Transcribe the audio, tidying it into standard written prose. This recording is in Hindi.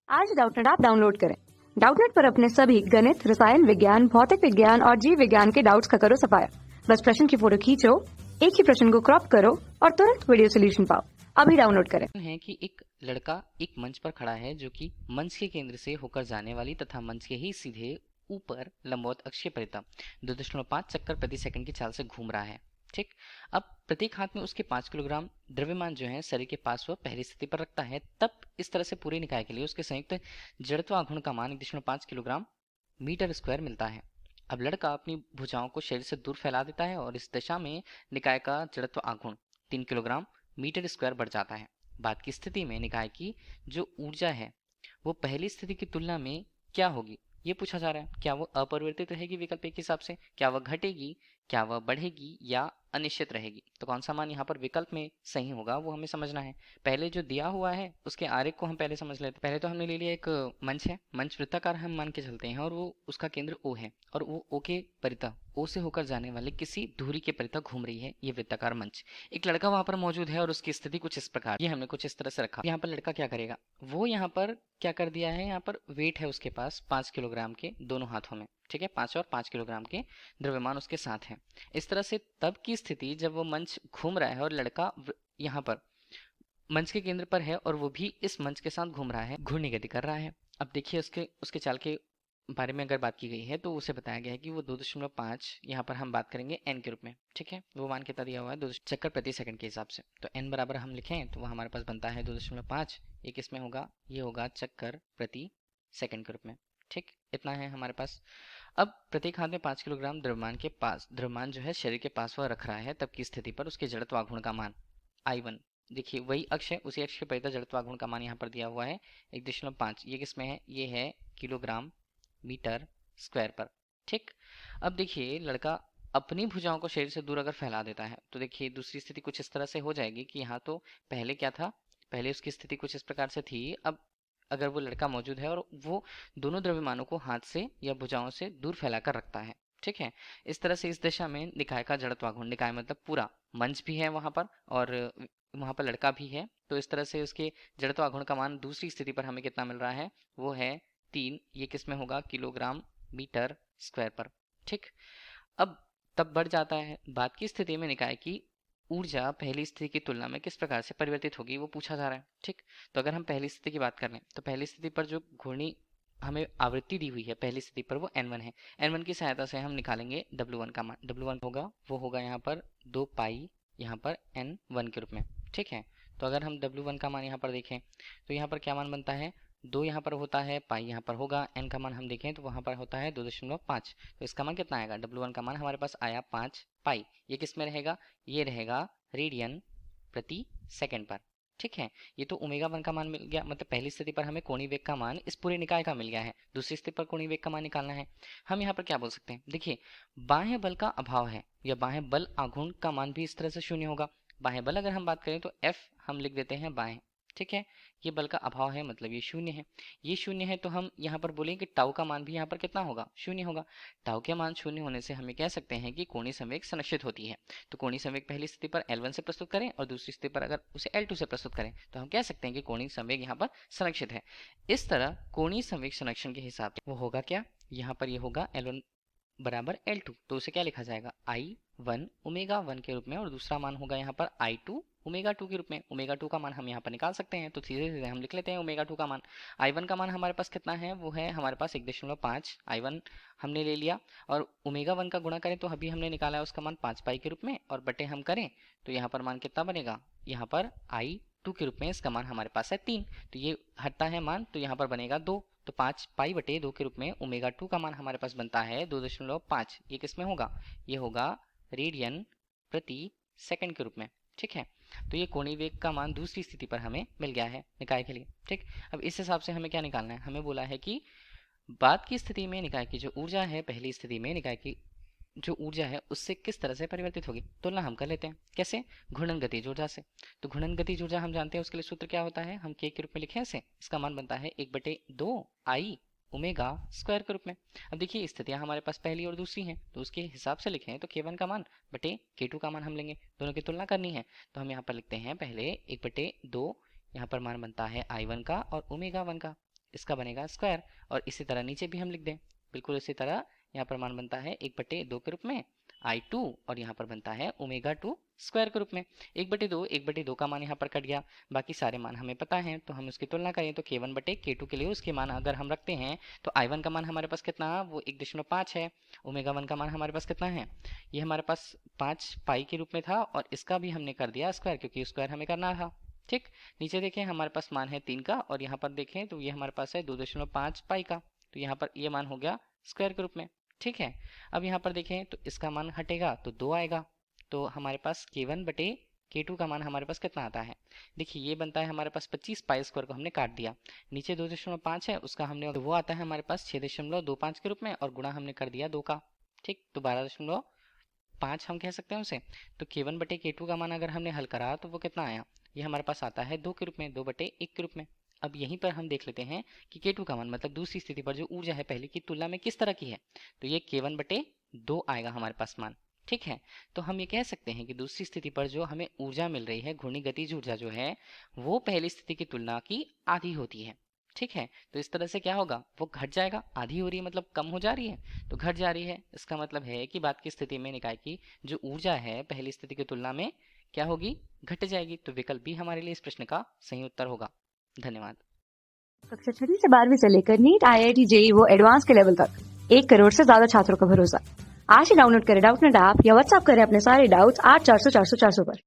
आज डाउटनेट ऐप डाउनलोड करें। डाउटनेट पर अपने सभी गणित, रसायन विज्ञान, भौतिक विज्ञान और जीव विज्ञान के डाउट्स का करो सफाया। बस प्रश्न की फोटो खींचो, एक ही प्रश्न को क्रॉप करो और तुरंत वीडियो सोल्यूशन पाओ। अभी डाउनलोड करें। है कि एक लड़का एक मंच पर खड़ा है जो कि मंच के केंद्र से होकर जाने वाली तथा मंच के ही सीधे ऊपर लंबवत अक्षीय परिता 2.5 चक्कर प्रति सेकंड की चाल से घूम रहा है। ठीक, अब प्रत्येक हाथ में उसके 5 किलोग्राम द्रव्यमान जो है शरीर के पास वह पहली स्थिति पर रखता है। तब इस तरह से पूरे निकाय के लिए उसके संयुक्त जड़त्व आघूर्ण का मान 1.5 किलोग्राम मीटर स्क्वायर मिलता है। अब लड़का अपनी भुजाओं को शरीर से दूर फैला देता है और इस दशा में निकाय का जड़त्व आघूर्ण 3 किलोग्राम मीटर स्क्वायर बढ़ जाता है। बाद की स्थिति में निकाय की जो ऊर्जा है वो पहली स्थिति की तुलना में क्या होगी, ये पूछा जा रहा है। क्या वो अपरिवर्तित रहेगी विकल्प एक के हिसाब से, क्या वह घटेगी, क्या वह बढ़ेगी या अनिश्चित रहेगी। तो कौन सा मान यहाँ पर विकल्प में सही होगा वो हमें समझना है। पहले जो दिया हुआ है उसके आरेख को हम पहले समझ लेते हैं। पहले तो हमने ले लिया एक मंच है, मंच वृत्ताकार हम मान के चलते हैं और वो उसका केंद्र O है और वो O के परितः O से होकर जाने वाले किसी धुरी के परितः घूम रही है ये वृत्ताकार मंच। एक लड़का वहां पर मौजूद है और उसकी स्थिति कुछ इस प्रकार, ये हमने कुछ इस तरह से रखा। यहाँ पर लड़का क्या करेगा, वो यहाँ पर क्या कर दिया है, यहाँ पर वेट है उसके पास 5 किलोग्राम के दोनों हाथों में। ठीक है, 5 और 5 किलोग्राम के द्रव्यमान उसके साथ है। इस तरह से तब की स्थिति जब वो मंच घूम रहा है और लड़का यहाँ पर मंच के केंद्र पर है और वो भी इस मंच के साथ घूम रहा है, घूर्णी गति कर रहा है। अब देखिए उसके चाल के बारे में अगर बात की गई है तो उसे बताया गया है कि वो 2.5 यहाँ पर हम बात करेंगे n के रूप में। ठीक है, वो मान कितना दिया हुआ है 2 चक्कर प्रति सेकंड के हिसाब से। तो n बराबर हम लिखें तो वो हमारे पास बनता है 2.5, ये किसमें होगा, ये होगा चक्कर प्रति सेकंड के रूप में। ठीक, इतना है हमारे पास। अब प्रत्येक हाथ में 5 किलोग्राम द्रव्यमान जो है शरीर के पास वह रख रहा है। तब की स्थिति पर उसके जड़त्व आघूर्ण का मान I1, देखिए वही अक्ष है, उसी अक्ष के परितः जड़त्व आघूर्ण का मान यहाँ पर दिया हुआ है 1.5। ये किसमें है, ये है किलोग्राम मीटर स्क्वायर पर। ठीक, अब देखिए लड़का अपनी भुजाओं को शरीर से दूर अगर फैला देता है तो देखिए दूसरी स्थिति कुछ इस तरह से हो जाएगी कि यहाँ तो पहले क्या था, पहले उसकी स्थिति कुछ इस प्रकार से थी। अब अगर वो लड़का मौजूद है और वो दोनों द्रव्यमानों को हाथ से या भुजाओं से दूर फैलाकर रखता है। ठीक है, इस तरह से इस दिशा में निकाय का जड़त्व आघूर्ण, निकाय मतलब पूरा मंच भी है वहां पर और वहां पर लड़का भी है, तो इस तरह से उसके जड़त्व आघूर्ण का मान दूसरी स्थिति पर हमें कितना मिल रहा है, वो है 3। ये किसमें होगा, किलोग्राम मीटर स्क्वायर पर। ठीक, अब तब बढ़ जाता है। बाद की स्थिति में निकाय की ऊर्जा पहली स्थिति की तुलना में किस प्रकार से परिवर्तित होगी वो पूछा जा रहा है। ठीक, तो अगर हम पहली स्थिति की बात कर लें तो पहली स्थिति पर जो घूर्णी हमें आवृत्ति दी हुई है पहली स्थिति पर वो n1 है। n1 की सहायता से हम निकालेंगे w1 का मान। w1 होगा, वो होगा यहाँ पर 2 पाई यहाँ पर n1 के रूप में। ठीक है, तो अगर हम w1 का मान यहाँ पर देखें तो यहाँ पर क्या मान बनता है, 2 यहाँ पर होता है, पाई यहाँ पर होगा, n का मान हम देखें तो वहाँ पर होता है 2.5। तो इसका मान कितना आएगा, w1 का मान हमारे पास आया 5 पाई। ये किस में रहेगा, ये रहेगा रेडियन प्रति सेकंड पर। ठीक है, ये तो ओमेगा 1 का मान मिल गया, मतलब पहली स्थिति पर हमें कोणीय वेग का मान इस पूरे निकाय का मिल गया है। दूसरी स्थिति पर कोणीय वेग का मान निकालना है। हम यहाँ पर क्या बोल सकते हैं, देखिए बाह्य बल का अभाव है या बाह्य बल आघूर्ण का मान भी इस तरह से शून्य होगा। बाह्य बल अगर हम बात करें तो F हम लिख देते हैं बाह्य। ठीक है, ये बल का अभाव है मतलब ये शून्य है। ये शून्य है तो हम यहाँ पर बोलेंगे कि टाउ का मान भी यहाँ पर कितना होगा, शून्य होगा। टाउ के मान शून्य होने से हमें कह सकते हैं कि कोणीय संवेग संरक्षित होती है। तो कोणीय संवेग पहली स्थिति पर L1 से प्रस्तुत करें और दूसरी स्थिति पर अगर उसे L2 से प्रस्तुत करें तो हम कह सकते हैं कि कोणीय संवेग यहाँ पर संरक्षित है। इस तरह कोणीय संवेग संरक्षण के हिसाब से वो होगा क्या, यहाँ पर ये होगा L1 बराबर L2, तो उसे क्या लिखा जाएगा I1 ओमेगा 1 के रूप में और दूसरा मान होगा यहाँ पर I2 ओमेगा 2 के रूप में। ओमेगा 2 का मान हम यहाँ पर निकाल सकते हैं, तो सीधे सीधे हम लिख लेते हैं ओमेगा 2 का मान। I1 का मान हमारे पास कितना है, वो है हमारे पास 1.5। I1 हमने ले लिया और ओमेगा 1 का गुणा करें तो अभी हमने निकाला है उसका मान 5 पाई के रूप में और बटे हम करें तो यहाँ पर मान कितना बनेगा, यहाँ पर I2 के रूप में इसका मान हमारे पास है 3। तो ये हटता है मान तो यहाँ पर बनेगा 2, तो 5 पाई बटे 2 के रूप में ओमेगा 2 का मान हमारे पास बनता है 2.5। ये किस में होगा, ये होगा रेडियन प्रति सेकंड के रूप में। ठीक है, तो ये कोणीय वेग का मान दूसरी स्थिति पर हमें मिल गया है निकाय के लिए। ठीक, अब इस हिसाब से हमें क्या निकालना है, हमें बोला है कि बाद की स्थिति में निकाय की जो ऊर्जा है पहली स्थिति में निकाय की जो ऊर्जा है उससे किस तरह से परिवर्तित होगी। तुलना हम कर लेते हैं, कैसे, घूर्णन गतिज ऊर्जा से। तो घूर्णन गतिज ऊर्जा हम जानते हैं, उसके लिए सूत्र क्या होता है, हम k के रूप में लिखें ऐसे, इसका मान बनता है 1/2 आई ओमेगा स्क्वायर के रूप में। अब देखिए स्थितियां हमारे पास पहली और दूसरी हैं तो उसके हिसाब से लिखें तो k1 का मान बटे k2 का मान हम लेंगे, दोनों की तुलना करनी है। तो हम यहाँ पर लिखते हैं पहले 1/2, यहाँ पर मान बनता है I1 का और ओमेगा 1 का। इसका बनेगा स्क्वायर, और इसी तरह नीचे भी हम लिख दें, बिल्कुल इसी तरह यहाँ पर मान बनता है 1/2 के रूप में I2, और यहाँ पर बनता है ओमेगा 2 स्क्वायर के रूप में 1/2 का मान यहाँ पर कट गया। बाकी सारे मान हमें पता है, तो हम उसकी तुलना करें तो K1/K2 के लिए उसके मान अगर हम रखते हैं तो I1 का मान हमारे पास कितना है, वो 1.5 है। ओमेगा 1 का मान हमारे पास कितना है, ये हमारे पास 5 पाई के रूप में था, और इसका भी हमने कर दिया स्क्वायर, क्योंकि स्क्वायर हमें करना था। ठीक, नीचे देखें हमारे पास मान है 3 का, और यहाँ पर देखें तो ये हमारे पास है 2.5 पाई का, तो यहाँ पर ये मान हो गया स्क्वायर के रूप में। ठीक है, अब यहाँ पर देखें तो इसका मान हटेगा तो 2 आएगा, तो हमारे पास K1/K2 का मान हमारे पास कितना आता है, देखिए ये बनता है हमारे पास 25 पाई स्क्वायर को हमने काट दिया, नीचे 2.5 है उसका हमने, वो आता है हमारे पास 6.25 के रूप में, और गुणा हमने कर दिया 2 का। ठीक, तो 12.5 हम कह सकते हैं उसे। तो K1/K2 का मान अगर हमने हल करा तो वो कितना आया, ये हमारे पास आता है 2 के रूप में, 2/1 के रूप में। अब यहीं पर हम देख लेते हैं कि K2 का मान मतलब दूसरी स्थिति पर जो ऊर्जा है पहले की तुलना में किस तरह की है, तो ये K1/2 आएगा हमारे पास मान। ठीक है, तो हम ये कह सकते हैं कि दूसरी स्थिति पर जो हमें ऊर्जा मिल रही है, घूर्णी गतिज ऊर्जा जो है, वो पहली स्थिति की तुलना की आधी होती है। ठीक है, तो इस तरह से क्या होगा, वो घट जाएगा, आधी हो रही है मतलब कम हो जा रही है, तो घट जा रही है, इसका मतलब है कि बाद की स्थिति में निकाय की जो ऊर्जा है पहली स्थिति की तुलना में क्या होगी, घट जाएगी। तो विकल्प भी हमारे लिए इस प्रश्न का सही उत्तर होगा। धन्यवाद। कक्षा 6वीं से 12वीं से लेकर नीट, IIT, JEE वो एडवांस के लेवल तक 1 करोड़ से ज्यादा छात्रों का भरोसा। आज ही डाउनलोड करें डाउटनेट ऐप या व्हाट्सएप करें अपने सारे डाउट्स 8400 400 400 पर।